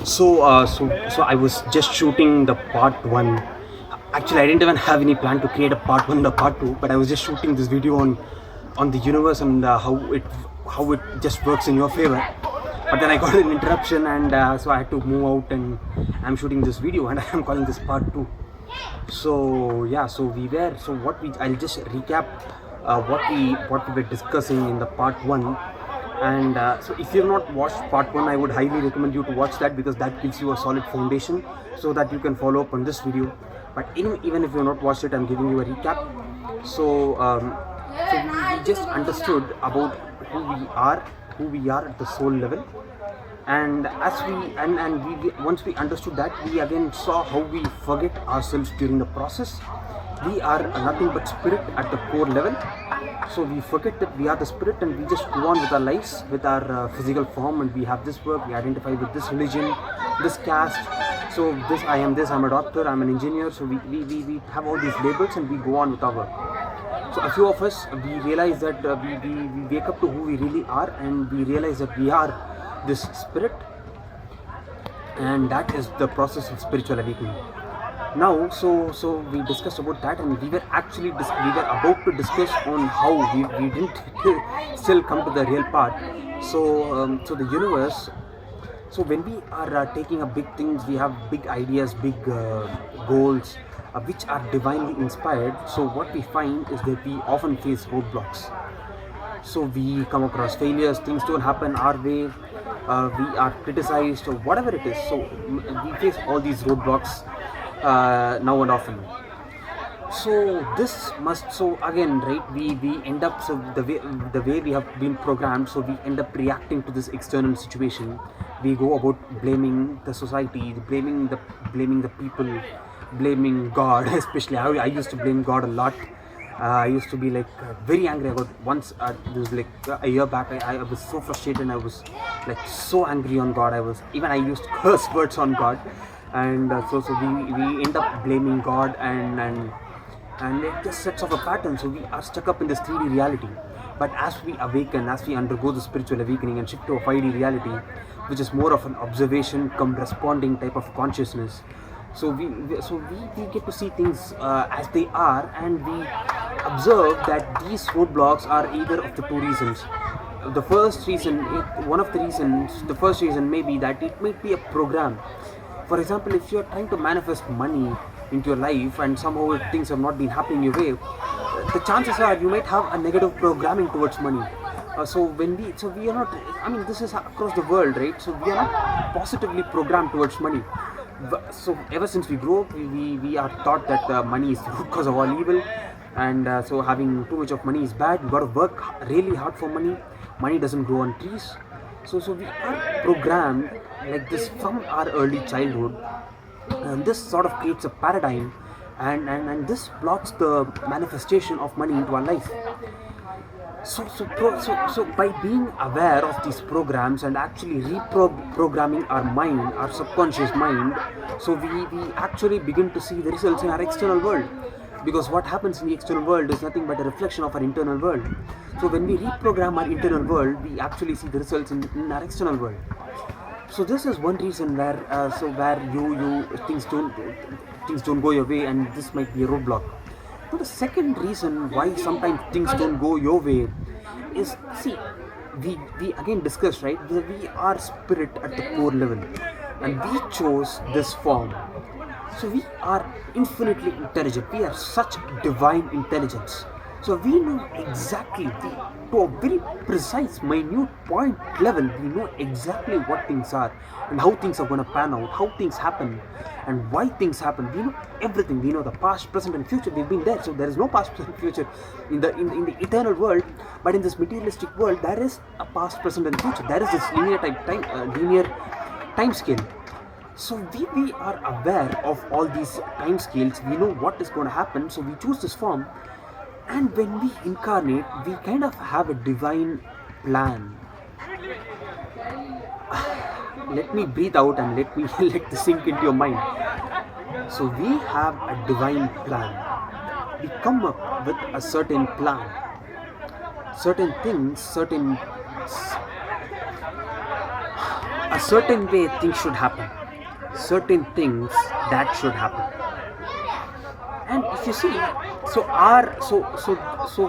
So I was just shooting the part one. Actually, I didn't even have any plan to create a part one or part two, but I was just shooting this video on the universe and how it just works in your favor. But then I got an interruption, and so I had to move out, and I'm shooting this video, and I'm calling this part two. So yeah, so we were so what we I'll just recap what we were discussing in the part one. And so if you have not watched part one, I would highly recommend you to watch that, because that gives you a solid foundation so that you can follow up on this video. But even if you have not watched it, I'm giving you a recap. So we just understood about who we are at the soul level. And as we once we understood that, we again saw how we forget ourselves during the process. We are nothing but spirit at the core level. So we forget that we are the spirit, and we just go on with our lives, with our physical form, and we have this work, we identify with this religion, this caste. So I'm a doctor, I'm an engineer. So we have all these labels, and we go on with our work. So a few of us, we realize that we wake up to who we really are, and we realize that we are this spirit, and that is the process of spiritual awakening. Now, so we discussed about that, and we were about to discuss on how we didn't still come to the real part. So the universe. So when we are taking up big things, we have big ideas, big goals, which are divinely inspired. So what we find is that we often face roadblocks. So we come across failures, things don't happen our way, we are criticized, or whatever it is. So we face all these roadblocks now and often. So this must, so again, right, we end up, so the way we have been programmed, so we end up reacting to this external situation. We go about blaming the society, blaming the people, blaming God. Especially I used to blame God a lot. I used to be like very angry about once. This was like a year back. I was so frustrated, and I was like so angry on God. I used curse words on God, and so we end up blaming God, and it just sets off a pattern. So we are stuck up in this 3D reality. But as we awaken, as we undergo the spiritual awakening and shift to a 5D reality, which is more of an observation come responding type of consciousness. So we get to see things as they are, and we observe that these roadblocks are either of the two reasons. The first reason, the first reason may be that it might be a program. For example, if you're trying to manifest money into your life, and somehow things have not been happening your way, the chances are you might have a negative programming towards money. So we are not, I mean, this is across the world, right? So we are not positively programmed towards money. So ever since we grow up, we are taught that money is the root cause of all evil, and so having too much of money is bad. You got to work really hard for money. Money doesn't grow on trees. So we are programmed like this from our early childhood, and this sort of creates a paradigm, and this blocks the manifestation of money into our life. So by being aware of these programs and actually reprogramming our mind, our subconscious mind, so we actually begin to see the results in our external world. Because what happens in the external world is nothing but a reflection of our internal world. So when we reprogram our internal world, we actually see the results in our external world. So this is one reason where where you things don't go your way, and this might be a roadblock. Now the second reason why sometimes things don't go your way is, see, we again discussed, right, that we are spirit at the core level, and we chose this form. So we are infinitely intelligent. We are such divine intelligence. So we know exactly, to a very precise, minute point level, we know exactly what things are, and how things are going to pan out, how things happen, and why things happen. We know everything. We know the past, present, and future. We've been there. So there is no past, present, future in the eternal world. But in this materialistic world, there is a past, present, and future. There is this linear time scale. So we are aware of all these time scales. We know what is going to happen. So we choose this form. And when we incarnate, we kind of have a divine plan. Let me breathe out, and let me let this sink into your mind. So we have a divine plan. We come up with a certain plan. Certain things, a certain way things should happen, certain things that should happen. And if you see, so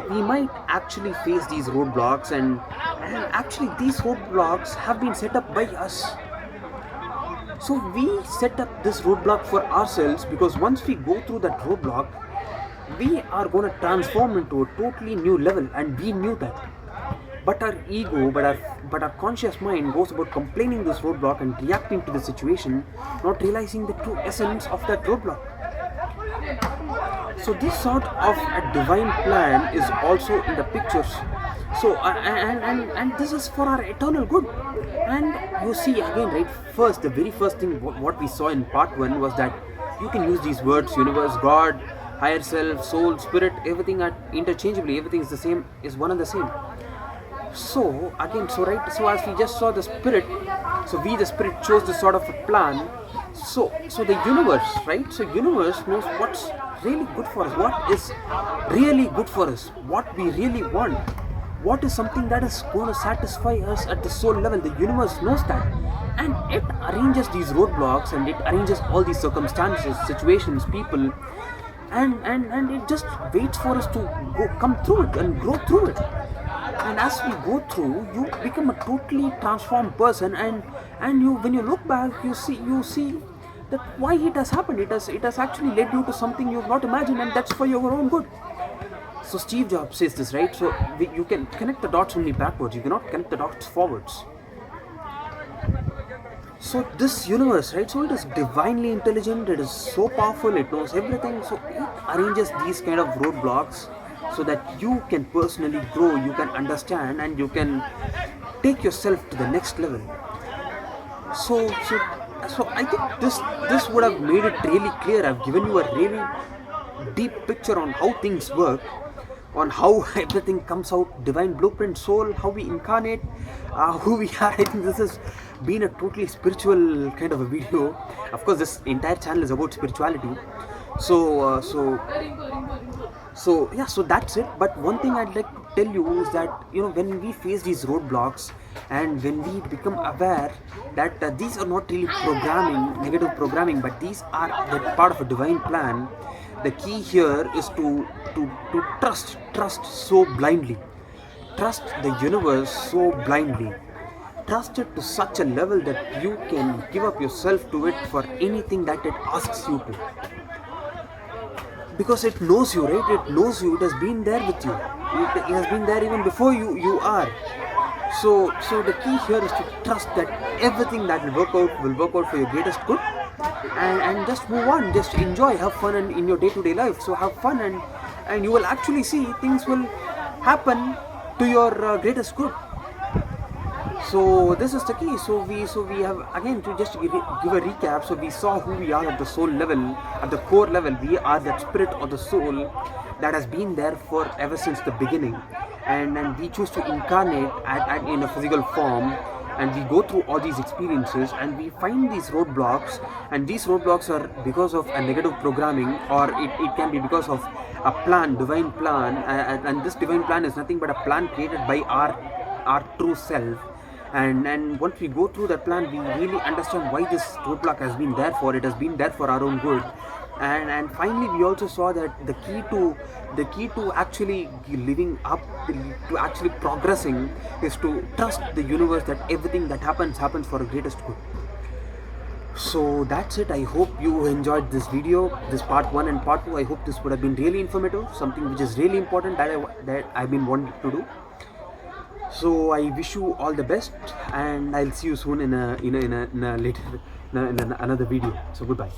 we might actually face these roadblocks, and actually these roadblocks have been set up by us. So we set up this roadblock for ourselves, because once we go through that roadblock, we are going to transform into a totally new level, and we knew that. But our ego, but our conscious mind goes about complaining this roadblock and reacting to the situation, not realizing the true essence of that roadblock. So this sort of a divine plan is also in the pictures. So and this is for our eternal good. And you see again, right? First, the very first thing what we saw in part 1 was that you can use these words: universe, God, higher self, soul, spirit. Everything are interchangeably. Everything is the same. Is one and the same. So again, so as we just saw the spirit, so we the spirit chose this sort of a plan. So the universe, right? So universe knows what's really good for us, what is really good for us, what we really want, what is something that is going to satisfy us at the soul level. The universe knows that, and it arranges these roadblocks, and it arranges all these circumstances, situations, people, and it just waits for us to come through it and grow through it. And as we go through, you become a totally transformed person, and you, when you look back, you see that why it has happened. It has actually led you to something you've not imagined, and that's for your own good. So Steve Jobs says this, right? So you can connect the dots only backwards. You cannot connect the dots forwards. So this universe, right? So it is divinely intelligent. It is so powerful. It knows everything. So it arranges these kind of roadblocks so that you can personally grow, you can understand, and you can take yourself to the next level. So I think this would have made it really clear. I've given you a really deep picture on how things work, on how everything comes out, divine blueprint, soul, how we incarnate, who we are. I think this has been a totally spiritual kind of a video. Of course, this entire channel is about spirituality. So that's it. But one thing I'd like to tell you is that, when we face these roadblocks, and when we become aware that these are not really negative programming, but these are the part of a divine plan, the key here is to trust so blindly, trust the universe so blindly, trust it to such a level that you can give up yourself to it for anything that it asks you to. Because it knows you, right? It knows you. It has been there with you. It has been there even before you are. So the key here is to trust that everything that will work out for your greatest good, and just move on, just enjoy, have fun in your day-to-day life. So have fun, and you will actually see things will happen to your greatest good. So this is the key. So we have, again, to just give a recap. So we saw who we are at the soul level, at the core level. We are that spirit or the soul that has been there for ever since the beginning, and we choose to incarnate in a physical form, and we go through all these experiences, and we find these roadblocks, and these roadblocks are because of a negative programming, or it can be because of a plan, divine plan, and this divine plan is nothing but a plan created by our true self. And once we go through that plan, we really understand why this roadblock has been there for. It has been there for our own good. And finally, we also saw that the key to actually living up, to actually progressing, is to trust the universe, that everything that happens for our greatest good. So that's it. I hope you enjoyed this video, this part 1 and part 2. I hope this would have been really informative, something which is really important that I've been wanting to do. So I wish you all the best, and I'll see you soon in another video. So goodbye.